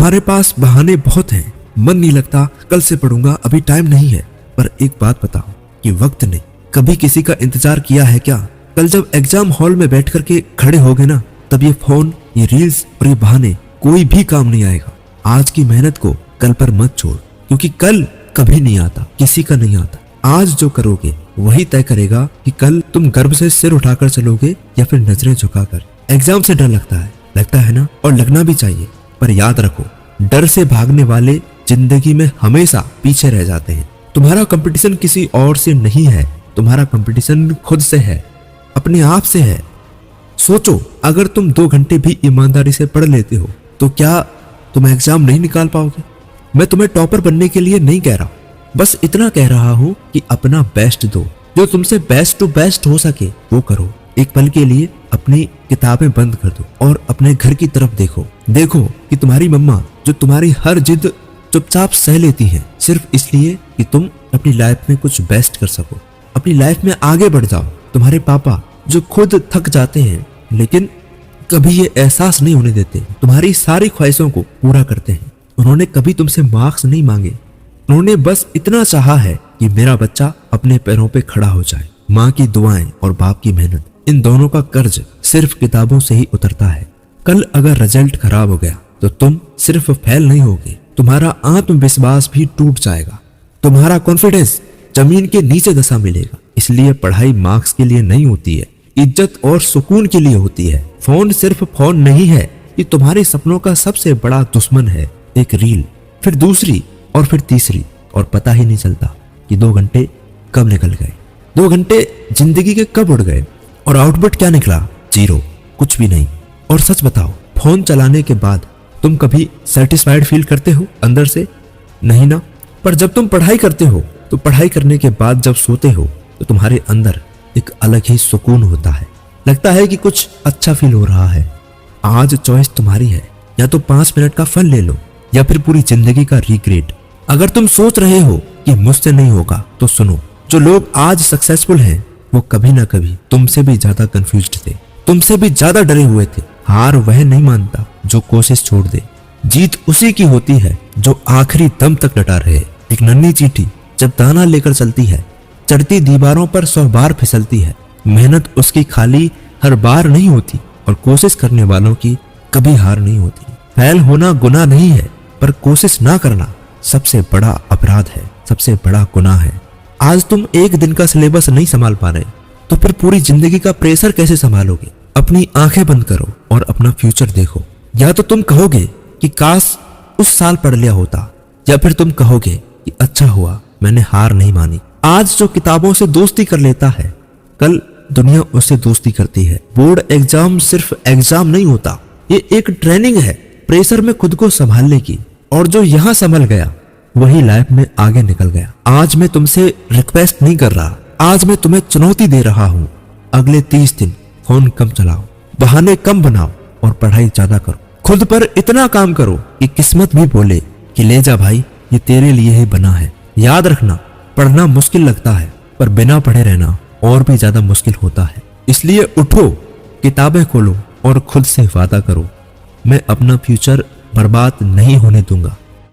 तुम्हारे पास बहाने बहुत हैं, मन नहीं लगता, कल से पढ़ूंगा, अभी टाइम नहीं है। पर एक बात बताओ कि वक्त ने कभी किसी का इंतजार किया है क्या? कल जब एग्जाम हॉल में बैठ करके खड़े होगे ना, तब ये फोन, ये रील्स और ये बहाने कोई भी काम नहीं आएगा। आज की मेहनत को कल पर मत छोड़, क्योंकि कल कभी नहीं आता, किसी का नहीं आता। आज जो करोगे वही तय करेगा कि कल तुम गर्व से सिर उठाकर चलोगे या फिर नजरें झुकाकर। एग्जाम से डर लगता है ना, और लगना भी चाहिए, पर याद रखो, डर से भागने वाले जिंदगी में हमेशा पीछे रह जाते हैं। तुम्हारा कंपटीशन किसी और से नहीं है, तुम्हारा कंपटीशन खुद से है, अपने आप से है। सोचो, अगर तुम 2 घंटे भी ईमानदारी से पढ़ लेते हो तो क्या तुम एग्जाम नहीं निकाल पाओगे? मैं तुम्हें टॉपर बनने के लिए नहीं कह रहा, बस इतना कह रहा हूँ कि अपना बेस्ट दो, जो तुमसे बेस्ट टू बेस्ट हो सके वो करो। एक पल के लिए अपनी किताबें बंद कर दो और अपने घर की तरफ देखो कि तुम्हारी मम्मा जो तुम्हारी हर जिद चुपचाप सह लेती है, सिर्फ इसलिए कि तुम अपनी लाइफ में कुछ बेस्ट कर सको, अपनी लाइफ में आगे बढ़ जाओ। तुम्हारे पापा जो खुद थक जाते हैं लेकिन कभी ये एहसास नहीं होने देते, तुम्हारी सारी ख्वाहिशों को पूरा करते हैं। उन्होंने कभी तुमसे मार्क्स नहीं मांगे, उन्होंने बस इतना चाहा है कि मेरा बच्चा अपने पैरों पे खड़ा हो जाए। माँ की दुआएं और बाप की मेहनत, इन दोनों का कर्ज सिर्फ किताबों से ही उतरता है। कल अगर रिजल्ट खराब हो गया तो तुम सिर्फ फेल नहीं होगे, तुम्हारा आत्मविश्वास भी टूट जाएगा, तुम्हारा कॉन्फिडेंस जमीन के नीचे दशा मिलेगा। इसलिए पढ़ाई मार्क्स के लिए नहीं होती है, इज्जत और सुकून के लिए होती है। फोन सिर्फ फोन नहीं है, ये तुम्हारे सपनों का सबसे बड़ा दुश्मन है। एक रील, फिर दूसरी और फिर तीसरी, और पता ही नहीं चलता कि 2 घंटे कब निकल गए, 2 घंटे जिंदगी के कब उड़ गए, और आउटपुट क्या निकला? 0, कुछ भी नहीं। और सच बताओ, फोन चलाने के बाद तुम कभी सेटिस्फाइड फील करते हो अंदर से? नहीं ना। पर जब तुम पढ़ाई करते हो तो पढ़ाई करने के बाद जब सोते हो तो तुम्हारे अंदर एक अलग ही सुकून होता है, लगता है कि कुछ अच्छा फील हो रहा है। आज चॉइस तुम्हारी है, या तो 5 मिनट का फन ले लो या फिर पूरी जिंदगी का रिग्रेट। अगर तुम सोच रहे हो कि मुझसे नहीं होगा तो सुनो, जो लोग आज सक्सेसफुल हैं वो कभी ना कभी तुमसे भी ज्यादा कंफ्यूज्ड थे, तुमसे भी ज्यादा डरे हुए थे। हार वह नहीं मानता जो कोशिश छोड़ दे, जीत उसी की होती है जो आखिरी दम तक डटा रहे। एक नन्ही चींटी जब दाना लेकर चलती है, चढ़ती दीवारों पर 100 बार फिसलती है। मेहनत उसकी खाली हर बार नहीं होती, और कोशिश करने वालों की कभी हार नहीं होती। फेल होना गुनाह नहीं है, पर कोशिश ना करना सबसे बड़ा अपराध है, सबसे बड़ा गुनाह है। आज तुम एक दिन का सिलेबस नहीं संभाल पा रहे तो फिर पूरी जिंदगी का प्रेशर कैसे संभालोगे? अपनी आंखें बंद करो और अपना फ्यूचर देखो। या तो तुम कहोगे कि काश उस साल पढ़ लिया होता, या फिर तुम कहोगे कि अच्छा हुआ मैंने हार नहीं मानी। आज जो किताबों से दोस्ती कर लेता है, कल दुनिया उससे दोस्ती करती है। बोर्ड एग्जाम सिर्फ एग्जाम नहीं होता, ये एक ट्रेनिंग है प्रेशर में खुद को संभालने की, और जो यहाँ संभल गया वही लाइफ में आगे निकल गया। आज मैं तुमसे रिक्वेस्ट नहीं कर रहा, आज मैं तुम्हें चुनौती दे रहा हूँ। अगले 30 दिन फोन कम चलाओ, बहाने कम बनाओ और पढ़ाई ज्यादा करो। खुद पर इतना काम करो कि किस्मत भी बोले कि ले जा भाई, ये तेरे लिए ही बना है। याद रखना, पढ़ना मुश्किल लगता है, पर बिना पढ़े रहना और भी ज्यादा मुश्किल होता है। इसलिए उठो, किताबें खोलो और खुद से वादा करो, मैं अपना फ्यूचर बर्बाद नहीं होने दूंगा।